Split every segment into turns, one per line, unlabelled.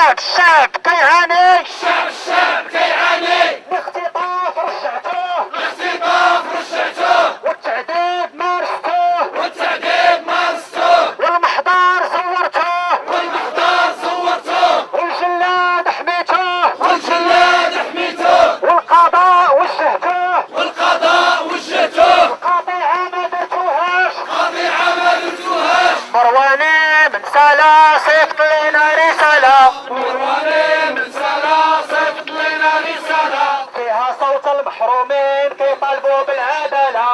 الشعب كيعاني باختطاف رشعتوه والتعذيب مارستوه والمحضار زورتوه والجلاد حميتوه والقضاء وجهتوه القطيعة ما درتوهاش مرواني من سلا صيفط لينا رسالة فيها صوت المحرومين كيطالبوا بالعدالة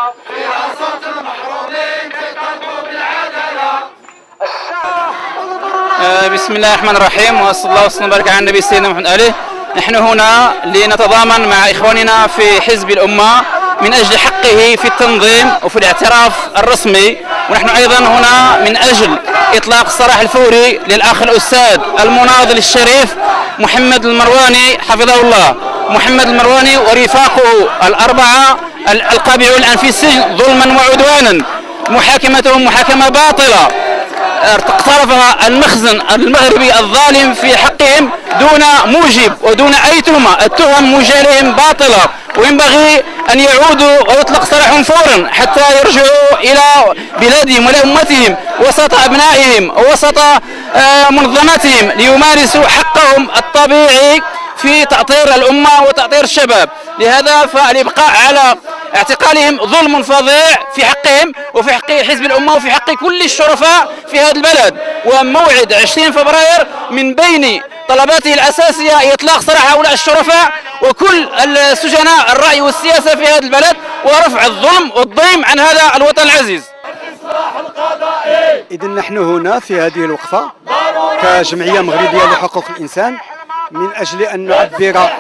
بسم الله الرحمن الرحيم وصلى الله وسلم وبارك على النبي سيدنا محمد عليه. نحن هنا لنتضامن مع إخواننا في حزب الأمة من أجل حقه في التنظيم وفي الاعتراف الرسمي، ونحن أيضا هنا من أجل إطلاق السراح الفوري للأخ الأستاذ المناضل الشريف محمد المرواني حفظه الله. محمد المرواني ورفاقه الأربعة القابعون الآن في السجن ظلما وعدوانا، محاكمتهم محاكمة باطلة اقترفها المخزن المغربي الظالم في حقهم دون موجب ودون أي تهمة. التهم موجهة باطلة، وينبغي أن يعودوا ويطلق سراحهم فورا حتى يرجعوا إلى بلادهم ولأمتهم وسط أبنائهم ووسط منظمتهم ليمارسوا حقهم الطبيعي في تأطير الأمة وتأطير الشباب. لهذا فالإبقاء على اعتقالهم ظلم فظيع في حقهم وفي حق حزب الأمة وفي حق كل الشرفاء في هذا البلد. وموعد 20 فبراير من بين طلباته الأساسية إطلاق سراح هؤلاء الشرفاء وكل السجناء الرأي والسياسة في هذا البلد ورفع الظلم والضيم عن هذا الوطن العزيز.
إذن نحن هنا في هذه الوقفة كجمعية مغربية لحقوق الإنسان من أجل أن نعبر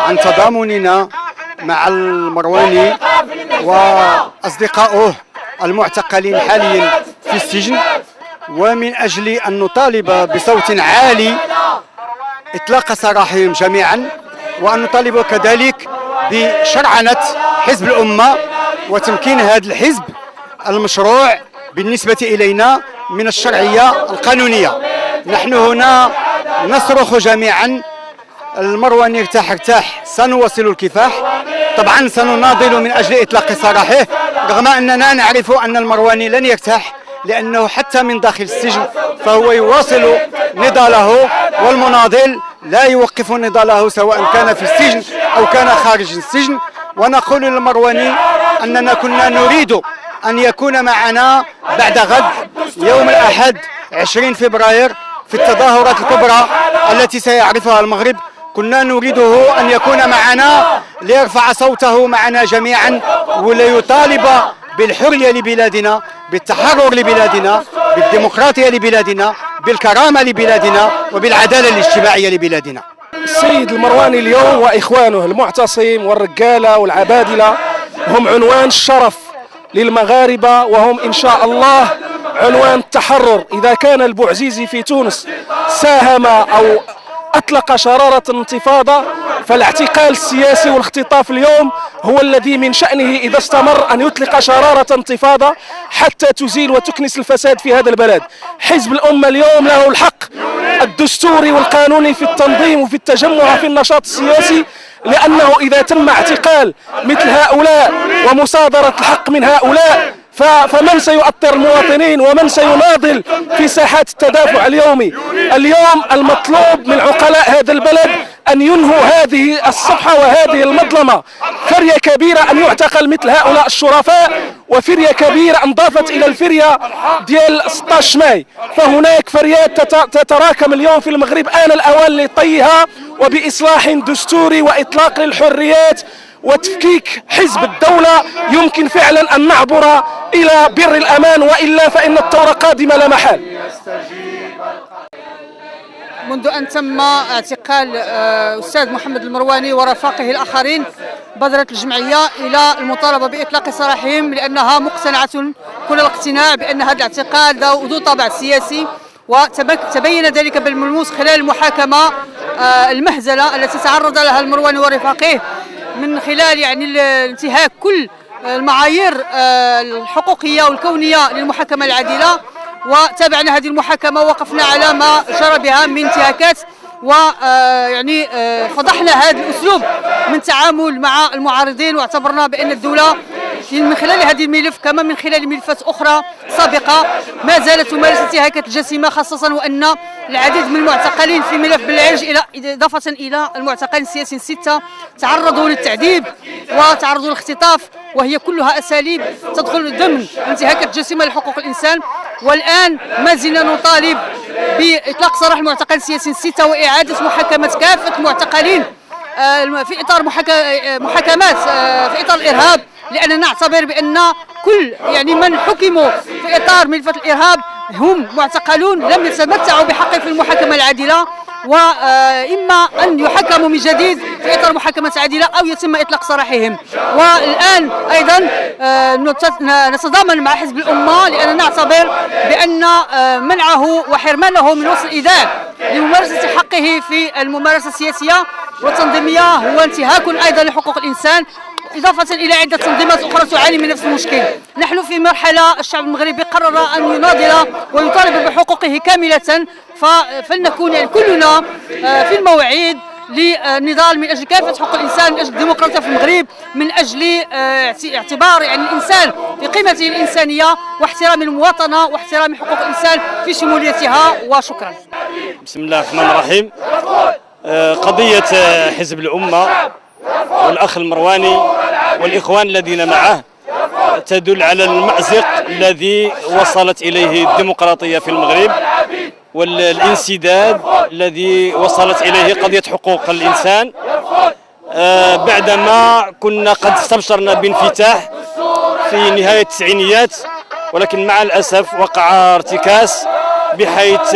عن تضامننا مع المرواني وأصدقائه المعتقلين حاليا في السجن، ومن أجل أن نطالب بصوت عالي إطلاق سراحهم جميعا، وأن نطالب كذلك بشرعنة حزب الأمة وتمكين هذا الحزب المشروع بالنسبة إلينا من الشرعية القانونية. نحن هنا نصرخ جميعا المرواني ارتاح سنواصل الكفاح. طبعا سنناضل من أجل إطلاق سراحه، رغم أننا نعرف أن المرواني لن يرتاح، لأنه حتى من داخل السجن فهو يواصل نضاله، والمناضل لا يوقف نضاله سواء كان في السجن أو كان خارج السجن. ونقول للمرواني أننا كنا نريد أن يكون معنا بعد غد يوم الأحد 20 فبراير في التظاهرات الكبرى التي سيعرفها المغرب. كنا نريده أن يكون معنا ليرفع صوته معنا جميعا وليطالب بالحرية لبلادنا، بالتحرر لبلادنا، بالديمقراطية لبلادنا، بالكرامة لبلادنا، وبالعدالة الاجتماعية لبلادنا.
السيد المرواني اليوم وإخوانه المعتصم والرجالة والعبادلة هم عنوان الشرف للمغاربة، وهم إن شاء الله عنوان التحرر. إذا كان البوعزيزي في تونس ساهم أو أطلق شرارة الانتفاضة، فالاعتقال السياسي والاختطاف اليوم هو الذي من شأنه إذا استمر أن يطلق شرارة انتفاضة حتى تزيل وتكنس الفساد في هذا البلد. حزب الأمة اليوم له الحق الدستوري والقانوني في التنظيم وفي التجمع في النشاط السياسي، لأنه إذا تم اعتقال مثل هؤلاء ومصادرة الحق من هؤلاء فمن سيؤطر المواطنين ومن سيناضل في ساحات التدافع اليومي؟ اليوم المطلوب من عقلاء هذا البلد أن ينهوا هذه الصفحة وهذه المظلمة. فرية كبيرة أن يعتقل مثل هؤلاء الشرفاء، وفرية كبيرة انضافت إلى الفرية ديال 16 ماي. فهناك فريات تتراكم اليوم في المغرب، آن الأوان لطيها وبإصلاح دستوري وإطلاق للحريات وتفكيك حزب الدولة يمكن فعلا أن نعبر إلى بر الأمان، وإلا فإن الثورة قادمة لا محال.
منذ أن تم اعتقال أستاذ محمد المرواني ورفاقه الآخرين بادرت الجمعية إلى المطالبة بإطلاق سراحهم، لأنها مقتنعة كل الاقتناع بأن هذا الاعتقال ذو طابع سياسي، وتبين ذلك بالملموس خلال المحاكمة المهزلة التي تعرض لها المرواني ورفاقه من خلال يعني انتهاك كل المعايير الحقوقية والكونية للمحاكمة العادلة. وتابعنا هذه المحاكمة ووقفنا على ما جرى بها من انتهاكات، ويعني فضحنا هذا الأسلوب من التعامل مع المعارضين، واعتبرنا بأن الدولة من خلال هذه الملف كما من خلال ملفات أخرى سابقة ما زالت تمارس انتهاكات جسيمة، خاصة وأن العديد من المعتقلين في ملف بالعرج إضافة إلى المعتقلين السياسيين 6 تعرضوا للتعذيب وتعرضوا للاختطاف، وهي كلها أساليب تدخل ضمن انتهاكات جسيمة لحقوق الإنسان. والآن ما زلنا نطالب بإطلاق سراح المعتقلين السياسيين 6 وإعادة محاكمة كافة المعتقلين في إطار محاكمات في إطار الإرهاب، لأننا نعتبر بأن كل يعني من حكموا في إطار ملفات الإرهاب هم معتقلون لم يتمتعوا بحق في المحاكمة العادلة، وإما أن يحكموا من جديد في إطار محاكمة عادلة أو يتم إطلاق سراحهم. والآن أيضا نتضامن مع حزب الأمة، لأننا نعتبر بأن منعه وحرمانه من وصل الإذاع لممارسة حقه في الممارسة السياسية والتنظيمية هو انتهاك أيضا لحقوق الإنسان، إضافة إلى عدة تنظيمات أخرى تعاني من نفس المشكل. نحن في مرحلة الشعب المغربي قرر أن يناضل ويطالب بحقوقه كاملة، فلنكون يعني كلنا في الموعد للنضال من أجل كافة حقوق الإنسان، من أجل الديمقراطية في المغرب، من أجل اعتبار يعني الإنسان في قيمته الإنسانية واحترام المواطنة واحترام حقوق الإنسان في شموليتها. وشكرا.
بسم الله الرحمن الرحيم. قضية حزب الأمة والأخ المرواني والإخوان الذين معه تدل على المأزق الذي وصلت إليه الديمقراطية في المغرب، والانسداد الذي وصلت إليه قضية حقوق الإنسان، بعدما كنا قد استبشرنا بانفتاح في نهاية التسعينيات، ولكن مع الأسف وقع ارتكاس بحيث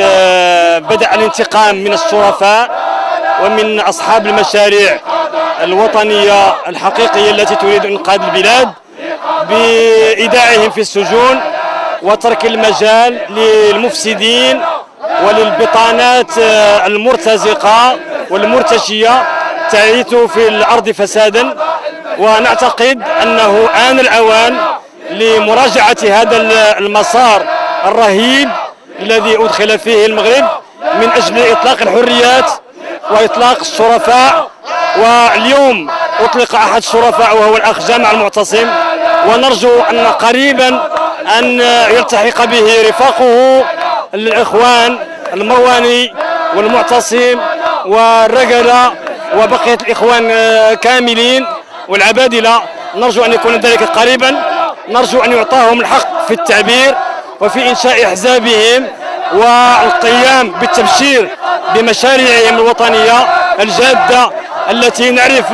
بدأ الانتقام من الشرفاء ومن أصحاب المشاريع الوطنية الحقيقية التي تريد إنقاذ البلاد بإيداعهم في السجون وترك المجال للمفسدين وللبطانات المرتزقة والمرتشية تعيث في الأرض فسادا. ونعتقد أنه آن الأوان لمراجعة هذا المسار الرهيب الذي أدخل فيه المغرب من أجل إطلاق الحريات وإطلاق الشرفاء. واليوم أطلق أحد الشرفاء وهو الأخ جامع المعتصم، ونرجو أن قريبا أن يلتحق به رفاقه الإخوان المرواني والمعتصم والرجلة وبقية الإخوان كاملين والعبادلة. نرجو أن يكون ذلك قريبا، نرجو أن يعطاهم الحق في التعبير وفي إنشاء أحزابهم والقيام بالتبشير بمشاريعهم الوطنية الجادة التي نعرف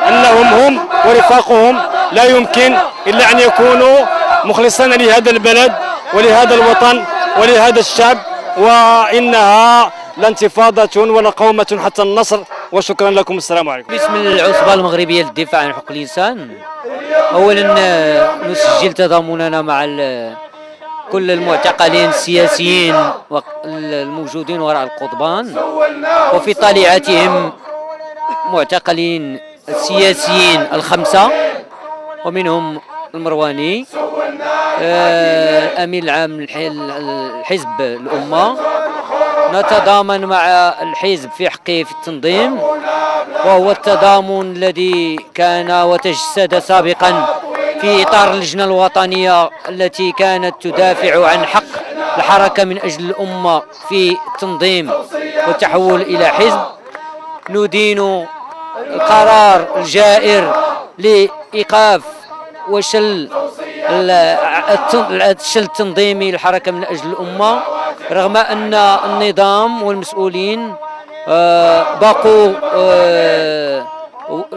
أنهم هم ورفاقهم لا يمكن إلا أن يكونوا مخلصين لهذا البلد ولهذا الوطن ولهذا الشعب، وإنها لانتفاضة ولا قومة حتى النصر. وشكرا لكم، السلام عليكم.
باسم العصبة المغربية للدفاع عن حقوق الإنسان، أولا نسجل تضامننا مع كل المعتقلين السياسيين الموجودين وراء القضبان، وفي طليعتهم معتقلين السياسيين 5 ومنهم المرواني الأمين العام الحزب الأمة. نتضامن مع الحزب في حقه في التنظيم، وهو التضامن الذي كان وتجسد سابقا في إطار اللجنة الوطنية التي كانت تدافع عن حق الحركة من أجل الأمة في التنظيم والتحول إلى حزب. ندين القرار الجائر لإيقاف وشل الشل التنظيمي للحركة من أجل الأمة، رغم أن النظام والمسؤولين بقوا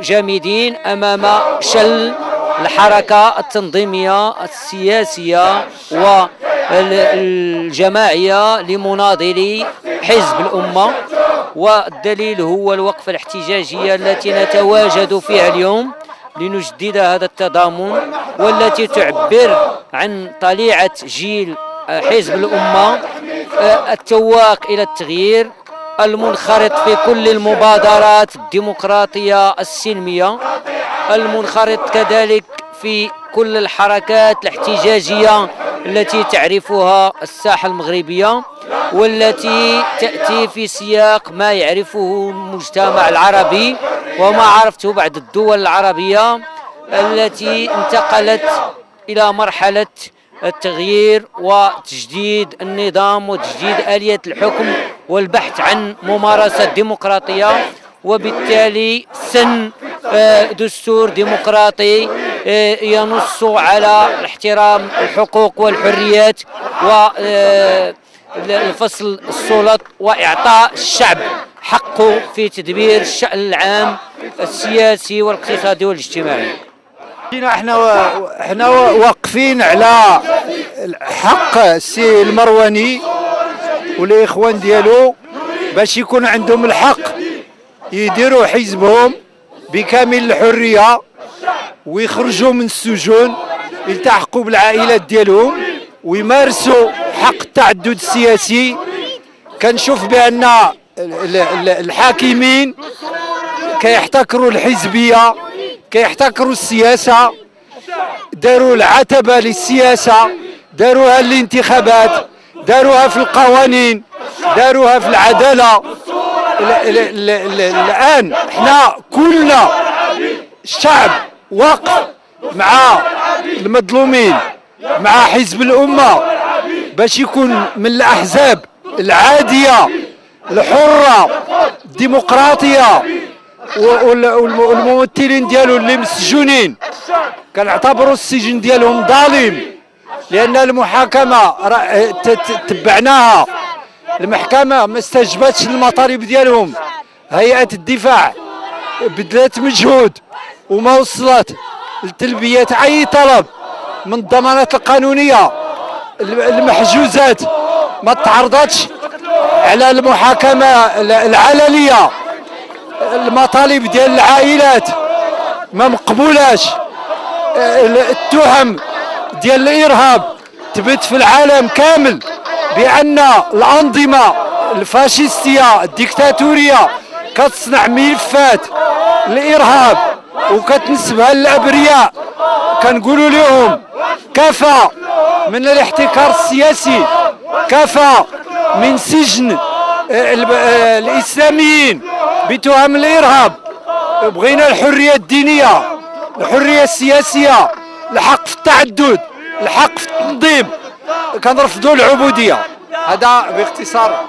جامدين أمام شل الحركة التنظيمية السياسية والجماعية لمناضلي حزب الأمة، والدليل هو الوقفة الاحتجاجية التي نتواجد فيها اليوم لنجدد هذا التضامن، والتي تعبر عن طليعة جيل حزب الأمة التواق إلى التغيير، المنخرط في كل المبادرات الديمقراطية السلمية، المنخرط كذلك في كل الحركات الاحتجاجية التي تعرفها الساحة المغربية، والتي تأتي في سياق ما يعرفه المجتمع العربي وما عرفته بعض الدول العربية التي انتقلت إلى مرحلة التغيير وتجديد النظام وتجديد آلية الحكم والبحث عن ممارسة ديمقراطية، وبالتالي سن دستور ديمقراطي ينص على احترام الحقوق والحريات وفصل السلط وإعطاء الشعب حقه في تدبير الشأن العام السياسي والاقتصادي والاجتماعي.
احنا واقفين على حق السي المرواني والاخوان ديالو باش يكون عندهم الحق يديروا حزبهم بكامل الحريه ويخرجوا من السجون، يلتحقوا بالعائلات ديالهم ويمارسوا حق التعدد السياسي. كنشوف بان الحاكمين كيحتكروا الحزبيه، كيحتكروا السياسه، داروا العتبه للسياسه، داروها للانتخابات، داروها في القوانين، داروها في العداله. الان احنا كلنا الشعب واقف مع المظلومين، مع حزب الامه باش يكون من الاحزاب العاديه الحره الديمقراطيه، والممثلين ديالو اللي مسجونين كنعتبروا السجن ديالهم ظالم، لان المحاكمه تبعناها، المحكمه ما استجابتش للمطالب ديالهم، هيئه الدفاع بذلت مجهود وما وصلت لتلبيه اي طلب من الضمانات القانونيه، المحجوزات ما تعرضتش على المحاكمه العلنيه، المطالب ديال العائلات ما مقبولاش، التهم ديال الارهاب تبت في العالم كامل بان الانظمه الفاشيستيه الديكتاتوريه كتصنع ملفات الارهاب وكتنسبها للابرياء. كنقولوا لهم كفى من الاحتكار السياسي، كفى من سجن الاسلاميين بتهم الارهاب. بغينا الحريه الدينيه، الحريه السياسيه، الحق في التعدد، الحق في التنظيم، كنرفضوا العبوديه. هذا باختصار.